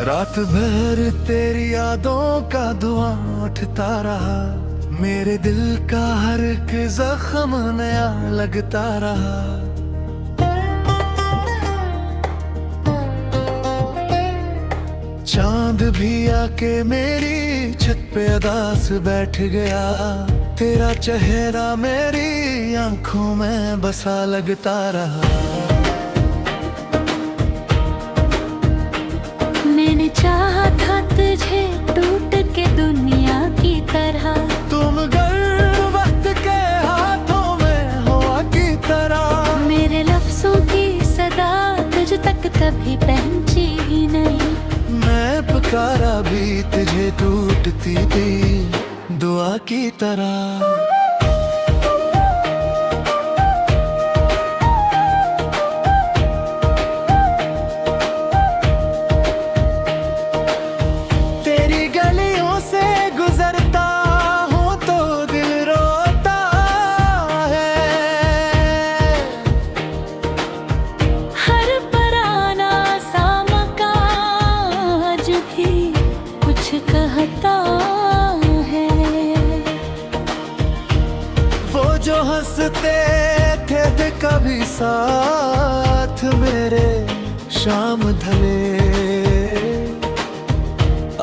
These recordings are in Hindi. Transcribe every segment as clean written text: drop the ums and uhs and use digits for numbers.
रात भर तेरी यादों का धुआं उठता रहा, मेरे दिल का हर एक जख्म नया लगता रहा। चांद भी आके मेरी छत पे अदास बैठ गया, तेरा चेहरा मेरी आंखों में बसा लगता रहा। मैंने चाहा था तुझे टूट के दुनिया की तरह, तुम गर वक्त के हाथों में हवा की तरह। मेरे लफ्जों की सदा तुझ तक कभी पहुंची ही नहीं। मैं पुकारा भी तुझे टूटती थी दुआ की तरह। जो हंसते थे कभी साथ मेरे शाम ढले,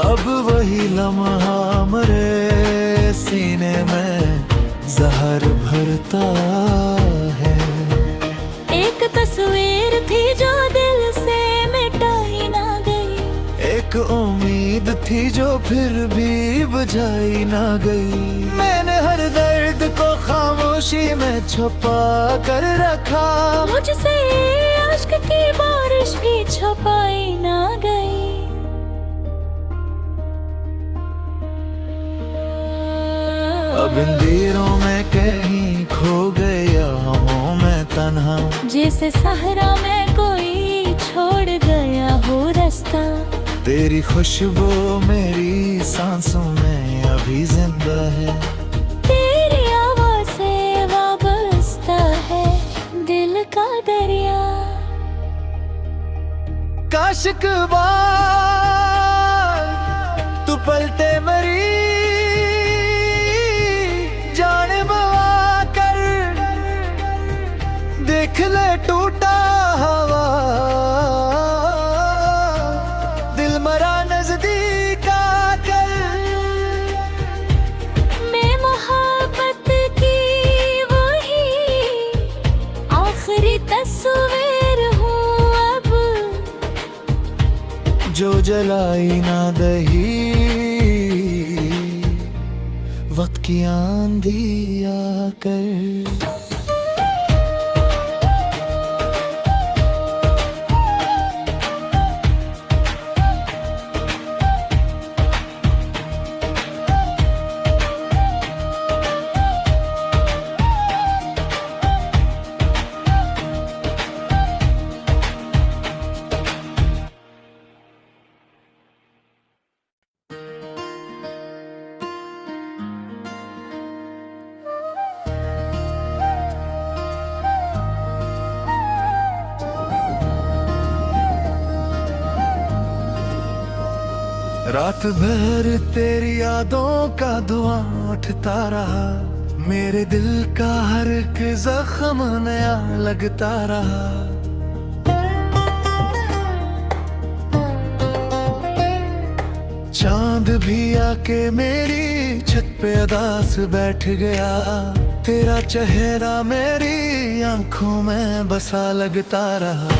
अब वही लम्हा मेरे सीने में जहर भरता है। एक तस्वीर थी जो दिल से मिटाई ना गई, एक उम्मीद थी जो फिर भी बुझाई ना गई। मैंने हर दर्द को खामोशी में छुपा कर रखा, मुझसे आश्क की बारिश भी छुपाई ना गई। अब अंधेरों में कहीं खो गया हूँ मैं तन्हा, जैसे सहरा में कोई छोड़ गया हो रास्ता। तेरी खुशबू मेरी सांसों में अभी जिंदा है, तेरी आवाज़ से वाबस्ता है दिल का दरिया। काशिक बार तू पलटे मरी जान बवा कर, देख ले टूटा हवा दिल मरा नजदीक आकर। मैं मोहब्बत की वही आखिरी तस्वीर हूँ अब, जो जलाई ना दही वक्त की आंधी आकर। रात भर तेरी यादों का धुआं उठता रहा, मेरे दिल का हर एक जख्म नया लगता रहा। चांद भी आके मेरी छत पे अदास बैठ गया, तेरा चेहरा मेरी आंखों में बसा लगता रहा।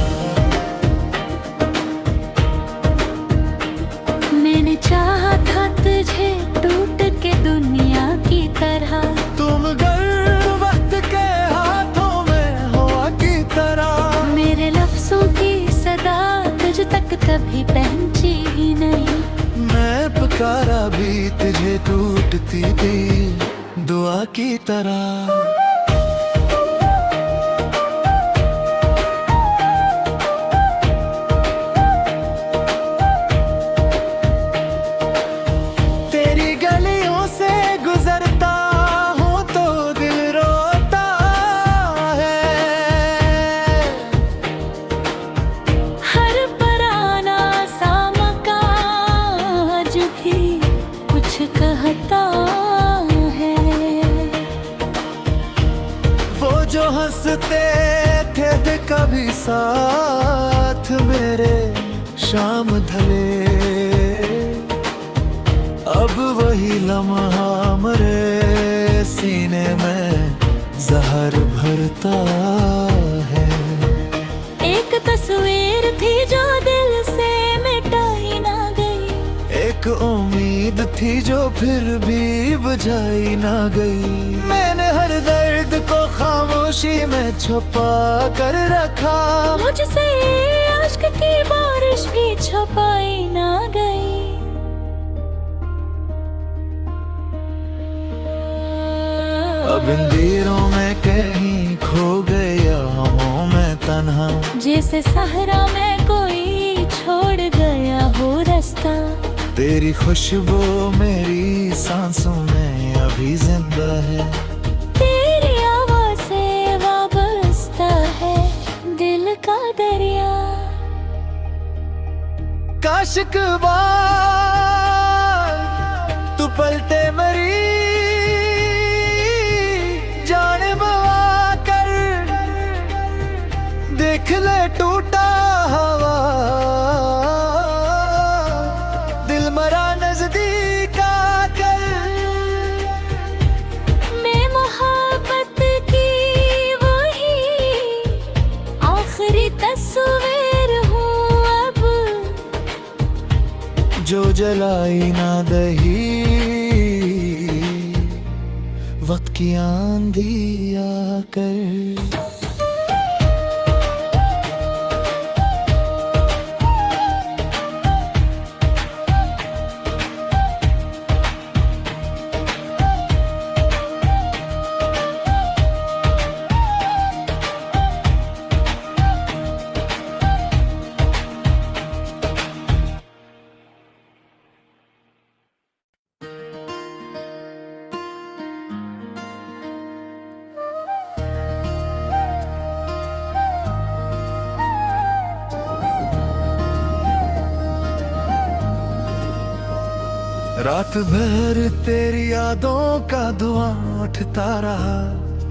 मैंने चाहा था तुझे टूट के दुनिया की तरह, तुम गर वक्त के हाथों में हवा की तरह। मेरे लफ्जों की सदा तुझ तक कभी पहुंची ही नहीं। मैं पुकारा भी तुझे टूटती थी दुआ की तरह। साथ मेरे शाम ढले, अब वही लम्हा मरे सीने में जहर भरता है। एक तस्वीर थी जो दिल से मिटाई ना गई, एक उम्मीद थी जो फिर भी बुझाई ना गई। मैंने हर दर्द को खामोशी में छुपा कर रखा, मुझसे आश्क की बारिश भी छुपाई ना गई। अब इन दिलों में कहीं खो गया हूँ मैं तन्हा, जैसे सहरा में कोई छोड़ गया हो रास्ता। तेरी खुशबू मेरी सांसों में अभी जिंदा है, तेरी आवाज़ से वाबस्ता है दिल का दरिया। काशिक बार तू पलटे मरी, जान बवा कर देख ले टूटा हवा, दिल मरा नजदीक आकर। मैं मोहब्बत की वही आखिरी तस्वीर हूँ अब, जो जलाई ना दही वक्त की आंधी आकर। रात भर तेरी यादों का धुआं उठता रहा,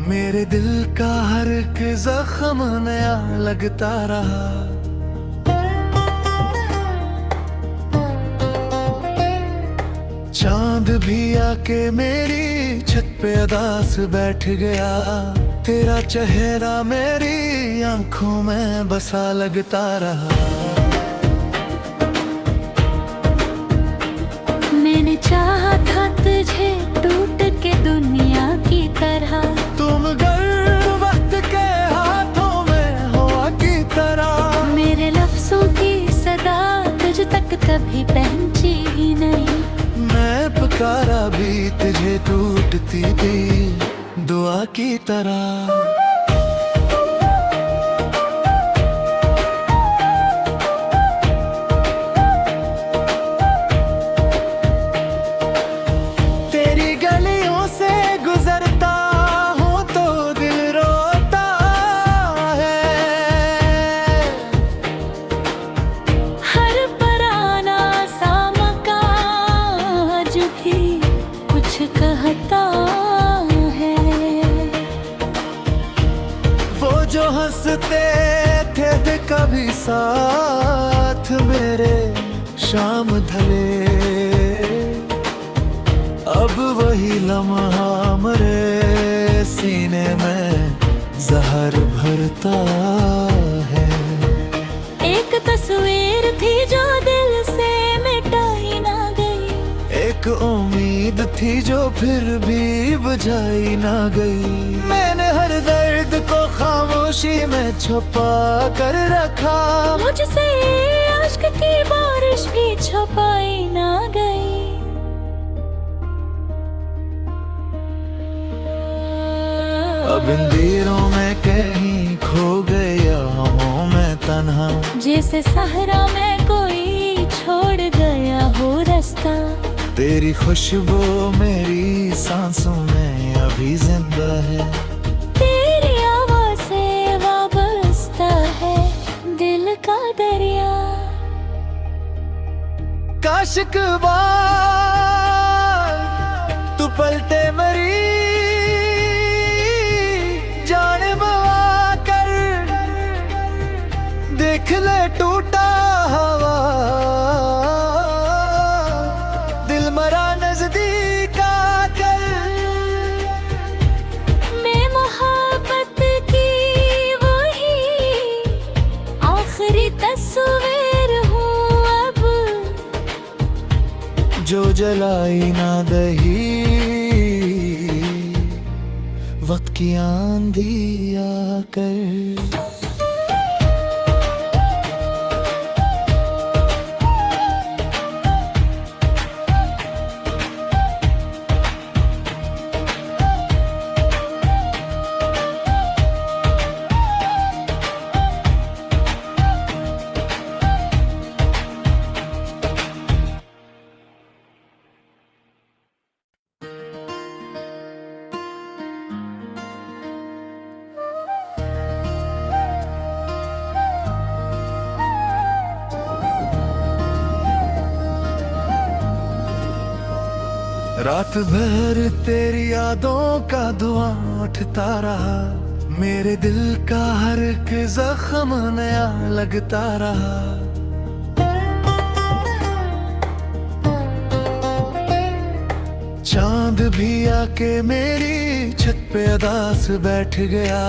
मेरे दिल का हर एक जख्म नया लगता रहा। चांद भी आके मेरी छत पे अदास बैठ गया, तेरा चेहरा मेरी आंखों में बसा लगता रहा। मैंने चाहा था तुझे टूट के दुनिया की तरह, तुम गर वक्त के हाथों में हवा की तरह। मेरे लफ्जों की सदा तुझ तक कभी पहुंची ही नहीं, मैं पुकारा भी तुझे टूटती थी दुआ की तरह। जो हंसते थे कभी साथ मेरे शाम ढले, अब वही लम्हा मरे सीने में जहर भरता है। एक तस्वीर थी जो दिल से मिटाई ना गई, एक उम्मीद थी जो फिर भी बुझाई ना गई। मैंने हर दर्द को खामोशी में छुपा कर रखा, मुझसे आश्क की बारिश भी छुपाई ना गई। अब इन दिलों में कहीं खो गया हूँ मैं तन्हा, जैसे सहरा में कोई छोड़ गया हो रास्ता। तेरी खुशबू मेरी सांसों में अभी जिंदा है, तेरी आवाज़ से वाबस्ता है दिल का दरिया। काशिक बार तू पलटे मरी, जान बवा कर जो जलाई ना दही वक्त की आंधी आकर। रात भर तेरी यादों का धुआं उठता रहा, मेरे दिल का हर एक जख्म नया लगता रहा। चांद भी आके मेरी छत पे अदास बैठ गया,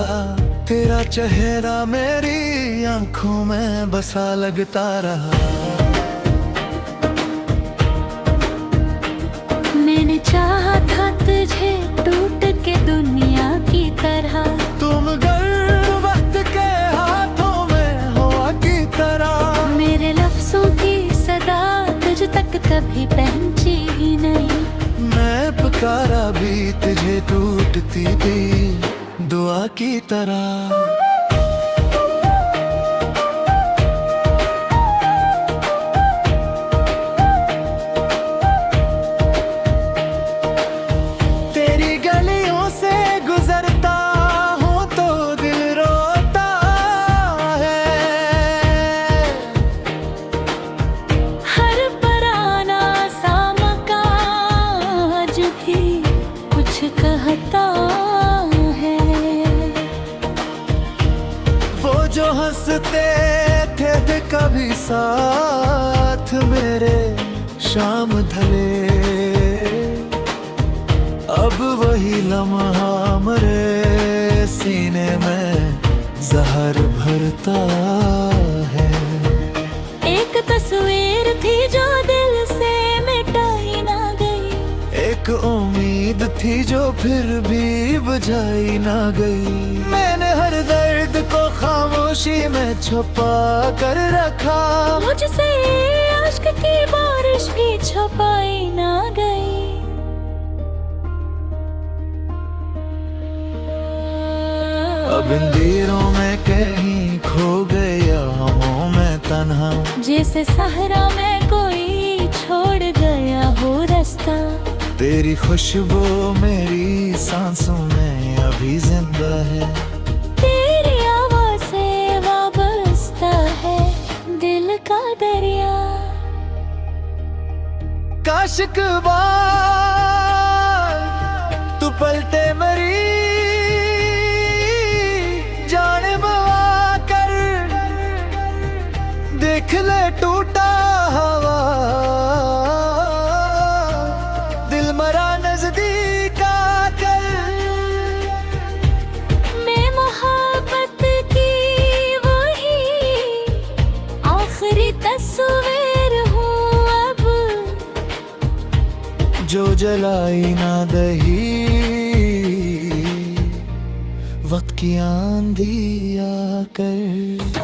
तेरा चेहरा मेरी आंखों में बसा लगता रहा। मैंने चाहा था तुझे टूट के दुनिया की तरह, तुम गर वक्त के हाथों में हवा की तरह। मेरे लफ्जों की सदा तुझ तक कभी पहुंची ही नहीं। मैं पुकारा भी तुझे टूटती थी दुआ की तरह। जो हंसते थे कभी साथ मेरे शाम ढले, अब वही लम्हा मरे सीने में जहर भरता है। एक तस्वीर थी जो दिल से मिटाई ना गई, एक उम्मीद थी जो फिर भी बुझाई ना गई। मैंने हर दर्द को खामोशी में छुपा कर रखा, मुझसे आश्क की बारिश भी छुपाई ना गई। अब इन दिलों में कहीं खो गया हूँ मैं तन्हा, जैसे सहरा में कोई छोड़ गया हो रास्ता। तेरी खुशबू मेरी सांसों में अभी जिंदा है, तेरी आवाज़ से वाबस्ता है दिल का दरिया। काशिक बार तू पलटे मरी जान बवा कर, देख ले टूटा हवा दिल मरा नजदीक आकर। मैं मोहब्बत की वही आखिरी तस्वीर हूँ अब, जो जलाई ना दही वक्त की आंधी आकर।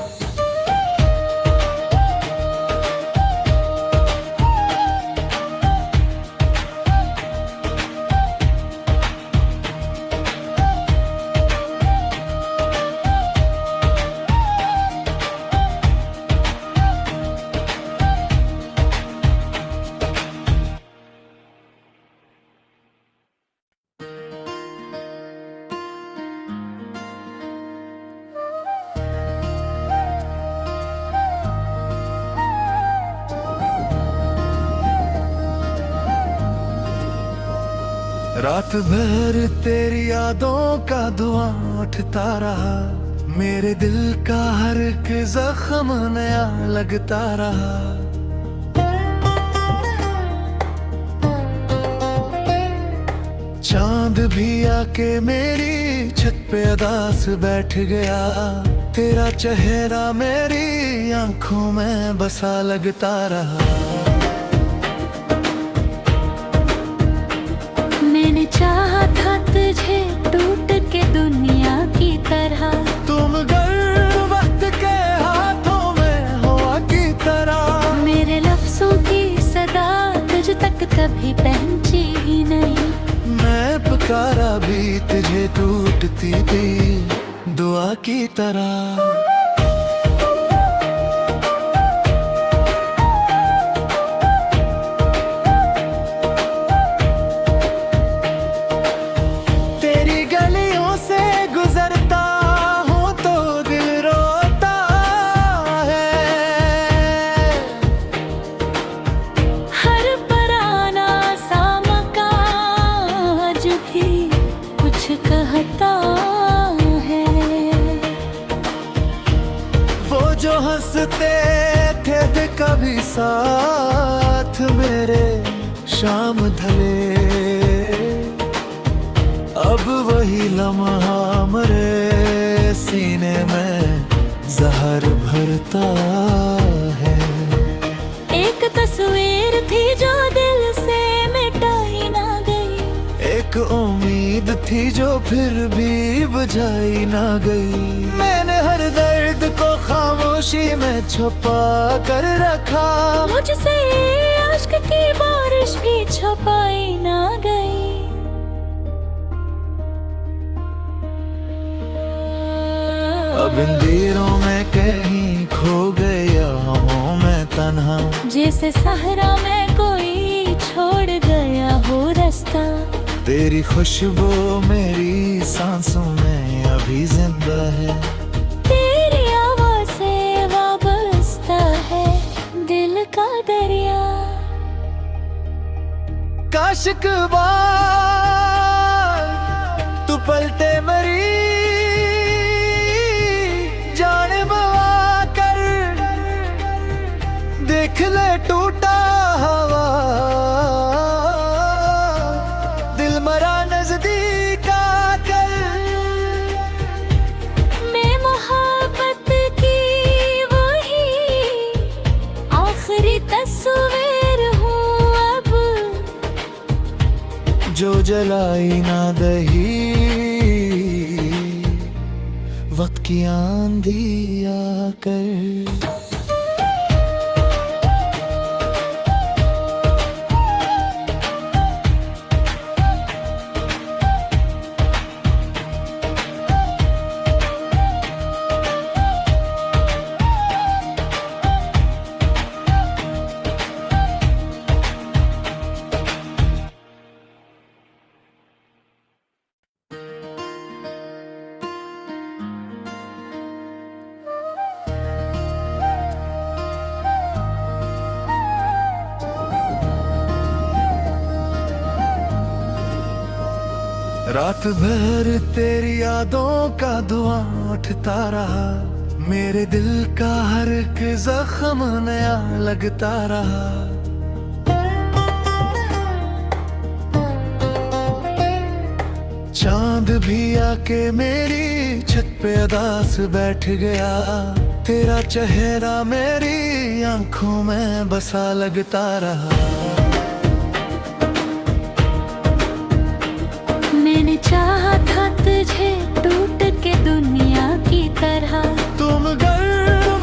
रात भर तेरी यादों का धुआं उठता रहा, मेरे दिल का हर एक जख्म नया लगता रहा। चांद भी आके मेरी छत पे अदास बैठ गया, तेरा चेहरा मेरी आंखों में बसा लगता रहा। तक कभी पहची ही नहीं। मैं पुकारा भी तुझे टूटती थी दुआ की तरह। तेरी गलियों से गुजरता हूँ तो दिल रोता है। हर पराना सा मकान आज भी कुछ कहता है। वो जो हंसते थे कभी साथ मेरे शाम ढले, अब वही लम्हा मरे सीने में जहर भरता है। एक तस्वीर थी जो दिल से मिटाई ना गई। एक उम्मीद थी जो फिर भी बुझाई ना गई। मैंने हर दर्द को खामोशी में छुपा कर रखा। मुझसे आश्क की बारिश भी छुपाई ना गई। अब इन दिलों में कहीं खो गया हूँ मैं तन्हा। जैसे सहरा में कोई छोड़ गया हो रास्ता। तेरी खुशबू मेरी सांसों में अभी जिंदा है। तेरी आवाज़ से वाबस्ता है दिल का दरिया। काशिक बार तू पलटे मरी जान बवा कर। देख ले टूटा हवा दिल मरा नजदीक आकर। मैं मोहब्बत की वही आखिरी तस्वीर हूँ अब, जो जलाई ना दही वक्त की आंधी आकर। रात भर तेरी यादों का धुआं उठता रहा। मेरे दिल का हर एक जख्म नया लगता रहा। चांद भी आके मेरी छत पे अदास बैठ गया। तेरा चेहरा मेरी आंखों में बसा लगता रहा। मैंने चाहा था तुझे टूट के दुनिया की तरह। तुम गर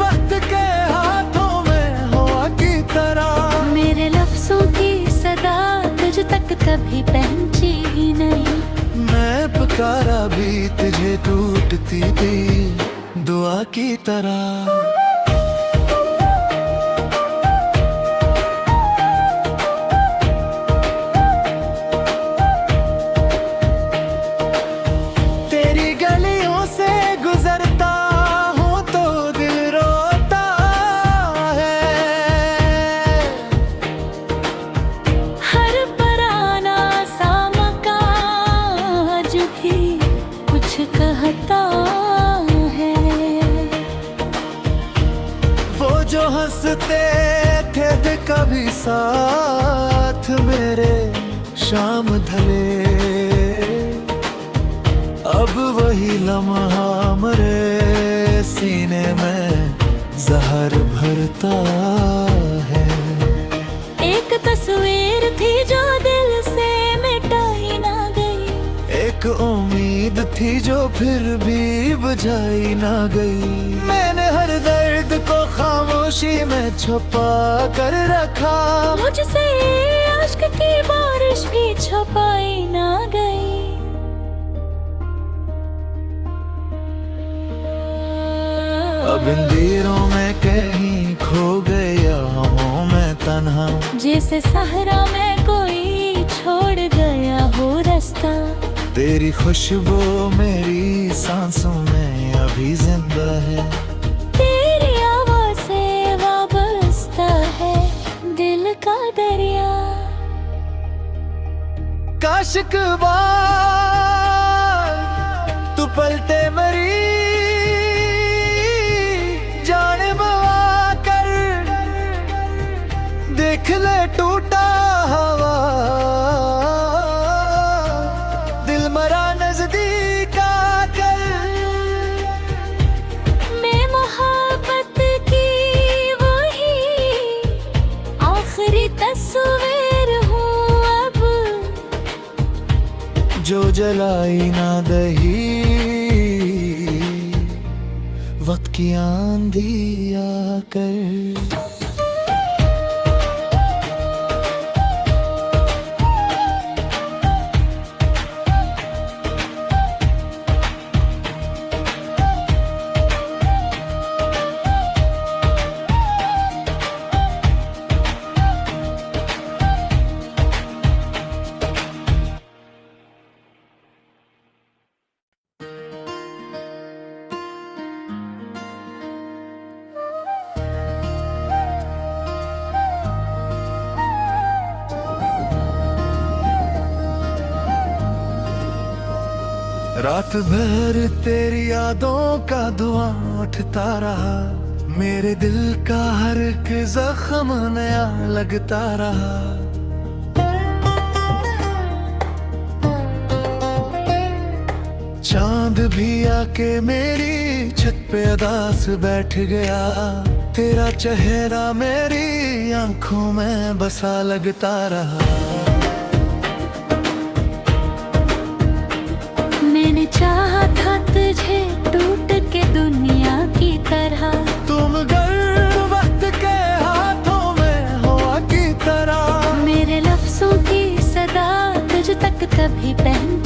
वक्त के हाथों में हवा की तरह। मेरे लफ्जों की सदा तुझ तक कभी पहुंची ही नहीं। मैं पुकारा भी तुझे टूटती थी दुआ की तरह। जो हंसते थे कभी साथ मेरे शाम ढले, अब वही लम्हा मरे सीने में जहर भरता है। एक तस्वीर थी जो दिल से मिटाई ना गई। एक उम्मीद थी जो फिर भी बुझाई ना गई। मैंने हर दर्द को खामोशी में छुपा कर रखा। मुझसे आश्क छुपाई ना गई। अब इन दिलों में कहीं खो गया हूँ मैं तन्हा, जैसे सहरा में कोई छोड़ गया हो रास्ता। तेरी खुशबू मेरी सांसों में अभी जिंदा है, तेरी आवाज़ से वाबस्ता है दिल का दरिया। काशिक बार तू पलटे मरी जान बवा कर, देख ले टूटा हवा दिल मरा नजदीक आकर। मैं मोहब्बत की वही आखिरी तस्वीर हूँ अब, जो जलाई ना दही वक्त की आंधी आकर। रात भर तेरी यादों का धुआं उठता रहा, मेरे दिल का हर एक जख्म नया लगता रहा। चांद भी आके मेरी छत पे अदास बैठ गया, तेरा चेहरा मेरी आंखों में बसा लगता रहा। मैंने चाहा था तुझे टूट के दुनिया की तरह, तुम गर वक्त के हाथों में हवा की तरह, मेरे लफ्जों की सदा तुझ तक कभी पहन